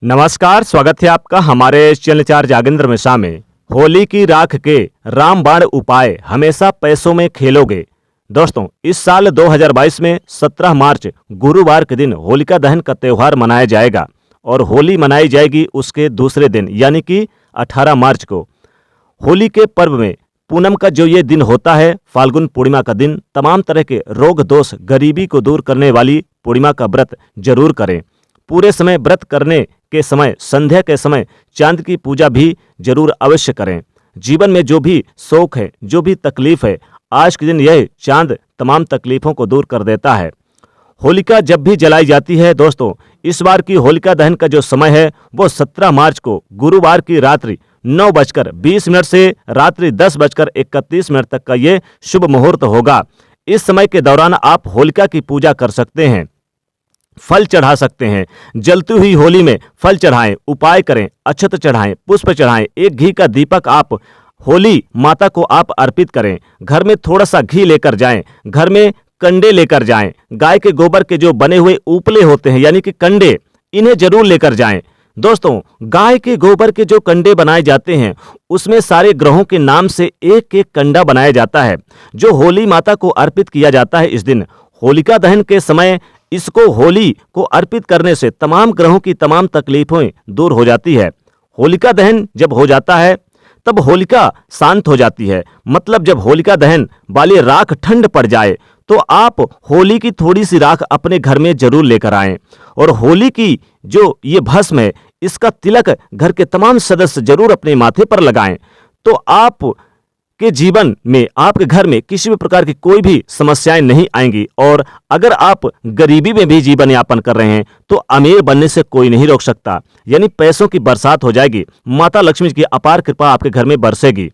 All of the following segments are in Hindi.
नमस्कार, स्वागत है आपका हमारे चैनल चार जागेंद्र मिश्रा में। होली की राख के रामबाण उपाय हमेशा पैसों में खेलोगे। दोस्तों, इस साल 2022 में 17 मार्च गुरुवार के दिन होलिका दहन का त्यौहार मनाया जाएगा और होली मनाई जाएगी उसके दूसरे दिन यानी कि 18 मार्च को। होली के पर्व में पूनम का जो ये दिन होता है, फाल्गुन पूर्णिमा का दिन, तमाम तरह के रोग दोष गरीबी को दूर करने वाली पूर्णिमा का व्रत जरूर करें। पूरे समय व्रत करने के समय, संध्या के समय चांद की पूजा भी जरूर अवश्य करें। जीवन में जो भी शौक है, जो भी तकलीफ है, आज के दिन यह चांद तमाम तकलीफों को दूर कर देता है। होलिका जब भी जलाई जाती है दोस्तों, इस बार की होलिका दहन का जो समय है वो 17 मार्च को गुरुवार की रात्रि 9:20 से रात्रि 10:31 तक का ये शुभ मुहूर्त होगा। इस समय के दौरान आप होलिका की पूजा कर सकते हैं, फल चढ़ा सकते हैं। जलती हुई होली में फल चढ़ाएं, उपाय करें, अक्षत चढ़ाएं, पुष्प चढ़ाएं, एक घी का दीपक आप होली माता को आप अर्पित करें। घर में थोड़ा सा घी लेकर जाएं, घर में कंडे लेकर जाएं, गाय के गोबर के जो बने हुए उपले होते हैं यानी कि कंडे, इन्हें जरूर लेकर जाएं। दोस्तों, गाय के गोबर के जो कंडे बनाए जाते हैं उसमें सारे ग्रहों के नाम से एक एक कंडा बनाया जाता है जो होली माता को अर्पित किया जाता है। इस दिन होलिका दहन के समय इसको होली को अर्पित करने से तमाम ग्रहों की तमाम तकलीफें दूर हो जाती है। होलिका दहन जब हो जाता है तब होलिका शांत हो जाती है। मतलब जब होलिका दहन वाली राख ठंड पड़ जाए तो आप होली की थोड़ी सी राख अपने घर में जरूर लेकर आएं और होली की जो ये भस्म है इसका तिलक घर के तमाम सदस्य जरूर अपने माथे पर लगाएं। तो आप के जीवन में, आपके घर में किसी भी प्रकार की कोई भी समस्याएं नहीं आएंगी। और अगर आप गरीबी में भी जीवन यापन कर रहे हैं तो अमीर बनने से कोई नहीं रोक सकता, यानी पैसों की बरसात हो जाएगी। माता लक्ष्मी की अपार कृपा आपके घर में बरसेगी।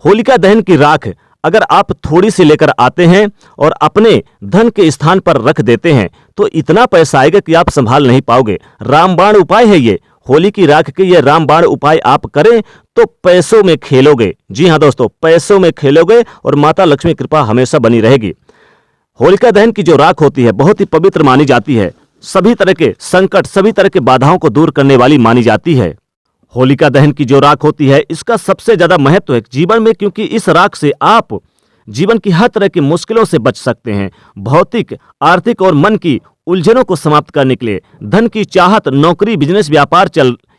होलिका दहन की राख अगर आप थोड़ी सी लेकर आते हैं और अपने धन के स्थान पर रख देते हैं तो इतना पैसा आएगा कि आप संभाल नहीं पाओगे। रामबाण उपाय है ये। होली की राख के ये रामबाण उपाय आप करें तो पैसों में खेलोगे। जी हां दोस्तों, पैसों में खेलोगे और माता लक्ष्मी कृपा हमेशा बनी रहेगी। होलिका दहन की जो राख होती है बहुत ही पवित्र मानी जाती है, सभी तरह के संकट, सभी तरह के बाधाओं को दूर करने वाली मानी जाती है। होलिका दहन की जो राख होती है इसका सबसे ज्यादा महत्व है जीवन में, क्योंकि इस राख से आप जीवन की हर तरह की मुश्किलों से बच सकते हैं। भौतिक, आर्थिक और मन की उलझनों को समाप्त करने के लिए, धन की चाहत, नौकरी, बिजनेस, व्यापार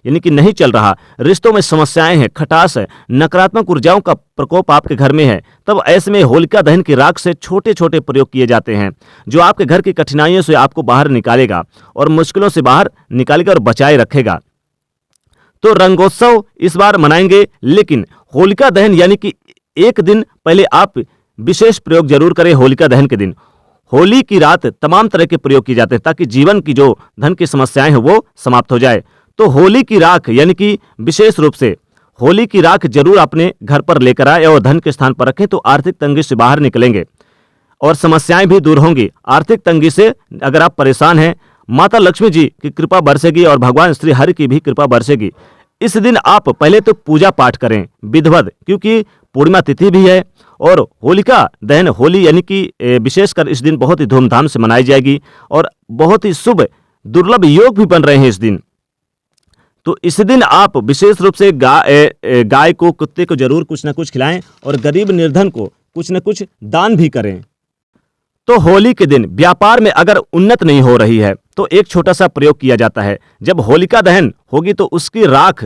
यानी कि नहीं चल रहा, रिश्तों में समस्याएं हैं, खटास है, नकारात्मक ऊर्जाओं का प्रकोप आपके घर में है, तब ऐसे में होलिका दहन की राख से छोटे छोटे प्रयोग किए जाते हैं जो आपके घर की कठिनाइयों से आपको बाहर निकालेगा और मुश्किलों से बाहर निकालेगा और बचाए रखेगा। तो रंगोत्सव इस बार मनाएंगे, लेकिन होलिका दहन यानी कि एक दिन पहले आप विशेष प्रयोग जरूर करें। होलिका दहन के दिन, होली की रात तमाम तरह के प्रयोग किए जाते हैं ताकि जीवन की जो धन की समस्याएं हैं वो समाप्त हो जाए। तो होली की राख यानी कि विशेष रूप से होली की राख जरूर अपने घर पर लेकर आए और धन के स्थान पर रखें तो आर्थिक तंगी से बाहर निकलेंगे और समस्याएं भी दूर होंगी। आर्थिक तंगी से अगर आप परेशान हैं, माता लक्ष्मी जी की कृपा बरसेगी और भगवान श्री हरि की भी कृपा बरसेगी। इस दिन आप पहले तो पूजा पाठ करें विधिवत, क्योंकि पूर्णिमा तिथि भी है और होलिका दहन, होली यानी कि विशेषकर इस दिन बहुत ही धूमधाम से मनाई जाएगी और बहुत ही शुभ दुर्लभ योग भी बन रहे हैं इस दिन। तो इस दिन आप विशेष रूप से गाय को, कुत्ते को जरूर कुछ न कुछ खिलाएं और गरीब निर्धन को कुछ न कुछ दान भी करें। तो होली के दिन व्यापार में अगर उन्नत नहीं हो रही है तो एक छोटा सा प्रयोग किया जाता है। जब होलिका दहन होगी तो उसकी राख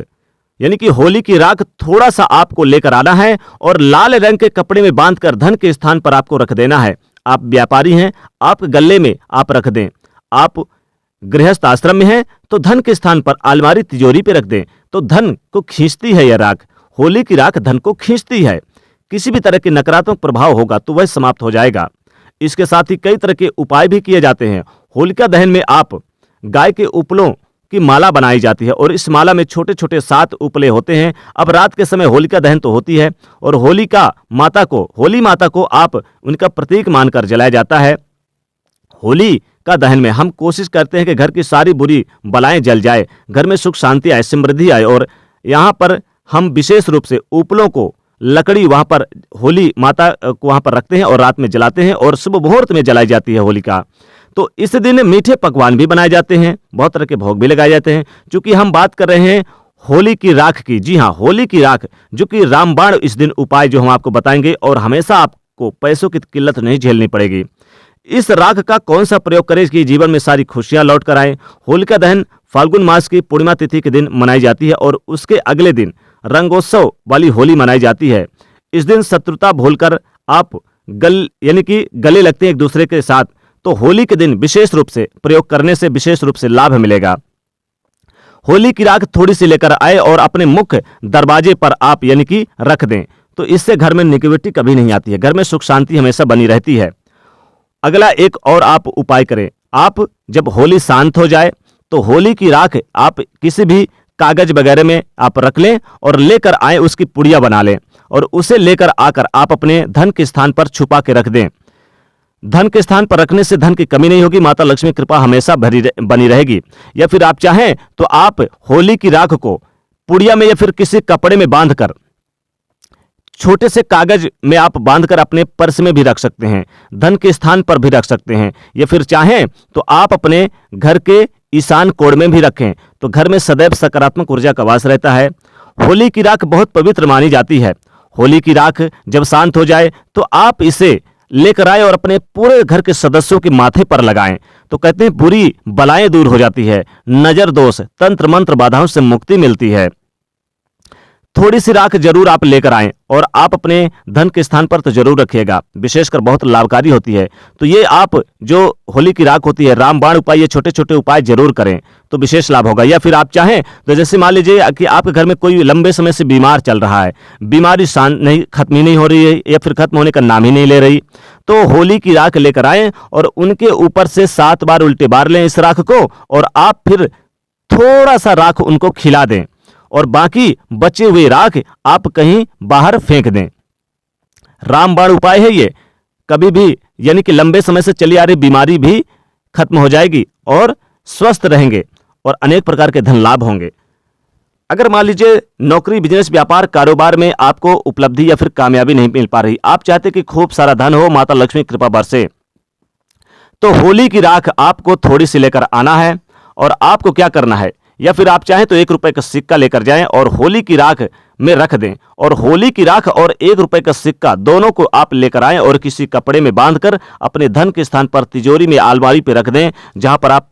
यानी कि होली की राख थोड़ा सा आपको लेकर आना है और लाल रंग के कपड़े में बांधकर धन के स्थान पर आपको रख देना है। आप व्यापारी हैं, आप गले में आप रख दें। आप गृहस्थ आश्रम में हैं तो धन के स्थान पर अलमारी, तिजोरी पे रख दें। तो धन को खींचती है यह राख। होली की राख धन को खींचती है। किसी भी तरह के नकारात्मक प्रभाव होगा तो वह समाप्त हो जाएगा। इसके साथ ही कई तरह के उपाय भी किए जाते हैं। होलिका दहन में आप गाय के उपलों की माला बनाई जाती है और इस माला में छोटे छोटे 7 उपले होते हैं। अब रात के समय होलिका दहन तो होती है और होली माता को आप उनका प्रतीक मानकर जलाया जाता है। होली का दहन में हम कोशिश करते हैं कि घर की सारी बुरी बलाएं जल जाए, घर में सुख शांति आए, समृद्धि आए। और यहाँ पर हम विशेष रूप से उपलों को, लकड़ी वहाँ पर होली माता को वहाँ पर रखते हैं और रात में जलाते हैं और शुभ मुहूर्त में जलाई जाती है होलिका। तो इस दिन मीठे पकवान भी बनाए जाते हैं, बहुत तरह के भोग भी लगाए जाते हैं। चूंकि हम बात कर रहे हैं होली की राख की, जी हाँ, होली की राख, जो कि रामबाण इस दिन उपाय जो हम आपको बताएंगे, और हमेशा आपको पैसों की किल्लत नहीं झेलनी पड़ेगी। इस राख का कौन सा प्रयोग करें कि जीवन में सारी खुशियां लौट कर आए। होलिका दहन फाल्गुन मास की पूर्णिमा तिथि के दिन मनाई जाती है और उसके अगले दिन रंगोत्सव वाली होली मनाई जाती है। इस दिन शत्रुता भूलकर आप यानी कि गले लगते हैं एक दूसरे के साथ, तो होली के दिन विशेष रूप से प्रयोग करने से विशेष रूप से लाभ मिलेगा। होली की राख थोड़ी सी लेकर आए और अपने मुख्य दरवाजे पर आप यानी कि रख दें, तो इससे घर में नेगेटिविटी कभी नहीं आती है, घर में सुख शांति हमेशा बनी रहती है। अगला एक और आप उपाय करें। आप जब होली शांत हो जाए तो होली की राख आप किसी भी कागज वगैरह में आप रख लें और लेकर आए, उसकी पुड़िया बना लें और उसे लेकर आकर आप अपने धन के स्थान पर छुपा के रख दें। धन के स्थान पर रखने से धन की कमी नहीं होगी, माता लक्ष्मी कृपा हमेशा बनी रहेगी। या फिर आप चाहें तो आप होली की राख को पुड़िया में या फिर किसी कपड़े में बांधकर, छोटे से कागज में आप बांधकर अपने पर्स में भी रख सकते हैं, धन के स्थान पर भी रख सकते हैं। या फिर चाहें तो आप अपने घर के ईशान कोण में भी रखें, तो घर में सदैव सकारात्मक ऊर्जा का वास रहता है। होली की राख बहुत पवित्र मानी जाती है। होली की राख जब शांत हो जाए तो आप इसे लेकर आए और अपने पूरे घर के सदस्यों के माथे पर लगाएं, तो कहते हैं बुरी बलाएं दूर हो जाती है, नजर दोष, तंत्र मंत्र बाधाओं से मुक्ति मिलती है। थोड़ी सी राख जरूर आप लेकर आएं और आप अपने धन के स्थान पर तो जरूर रखिएगा, विशेषकर बहुत लाभकारी होती है। तो ये आप जो होली की राख होती है, रामबाण उपाय, ये छोटे छोटे उपाय जरूर करें तो विशेष लाभ होगा। या फिर आप चाहें तो जैसे मान लीजिए कि आपके घर में कोई लंबे समय से बीमार चल रहा है, बीमारी खत्म ही नहीं हो रही है या फिर खत्म होने का नाम ही नहीं ले रही, तो होली की राख लेकर आएं और उनके ऊपर से 7 बार उल्टे बार लें इस राख को, और आप फिर थोड़ा सा राख उनको खिला दें और बाकी बचे हुए राख आप कहीं बाहर फेंक दें। रामबाण उपाय है ये, कभी भी यानी कि लंबे समय से चली आ रही बीमारी भी खत्म हो जाएगी और स्वस्थ रहेंगे और अनेक प्रकार के धन लाभ होंगे। अगर मान लीजिए नौकरी, बिजनेस, व्यापार, कारोबार में आपको उपलब्धि या फिर कामयाबी नहीं मिल पा रही, आप चाहते कि खूब सारा धन हो, माता लक्ष्मी कृपा बरसे, तो होली की राख आपको थोड़ी सी लेकर आना है और आपको क्या करना है, या फिर आप चाहें तो 1 रुपए का सिक्का लेकर जाएं और होली की राख में रख दें, और होली की राख और 1 रुपए का सिक्का दोनों को आप लेकर आएं और किसी कपड़े में बांधकर अपने धन के स्थान पर तिजोरी में, अलमारी पे रख दें, जहां पर आप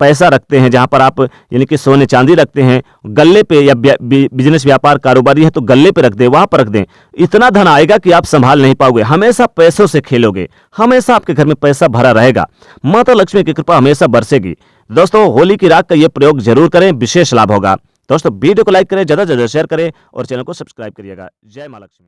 पैसा रखते हैं, जहां पर आप यानी कि सोने चांदी रखते हैं, गल्ले पे या बिजनेस व्यापार कारोबारी है तो गल्ले पे रख दें, वहां पर रख दें। इतना धन आएगा कि आप संभाल नहीं पाओगे, हमेशा पैसों से खेलोगे, हमेशा आपके घर में पैसा भरा रहेगा, माता लक्ष्मी की कृपा हमेशा बरसेगी। दोस्तों, होली की राख का यह प्रयोग जरूर करें, विशेष लाभ होगा। दोस्तों, वीडियो को लाइक करें, ज्यादा से ज्यादा शेयर करें और चैनल को सब्सक्राइब करिएगा। जय मां लक्ष्मी।